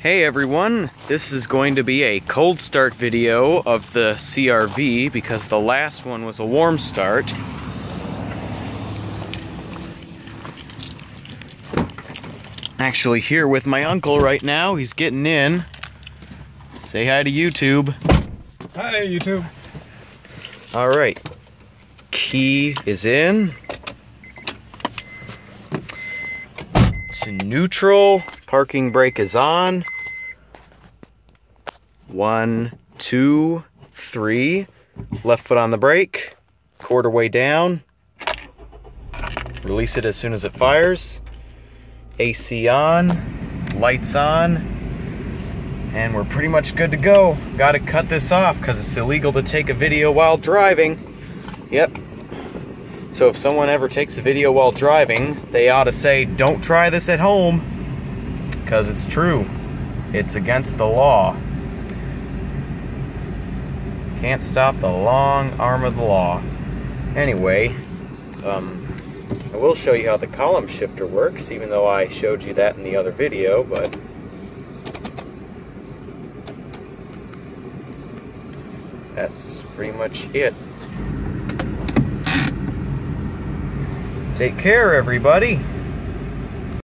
Hey everyone, this is going to be a cold start video of the CR-V because the last one was a warm start. Actually here with my uncle right now, he's getting in. Say hi to YouTube. Hi YouTube. Alright, key is in. To neutral, parking brake is on. 1, 2, 3. Left foot on the brake, quarter way down. Release it as soon as it fires. AC on, lights on, and we're pretty much good to go. Gotta cut this off because it's illegal to take a video while driving. Yep. So if someone ever takes a video while driving, they ought to say, don't try this at home, because it's true. It's against the law. Can't stop the long arm of the law. Anyway, I will show you how the column shifter works, even though I showed you that in the other video, but that's pretty much it. Take care, everybody.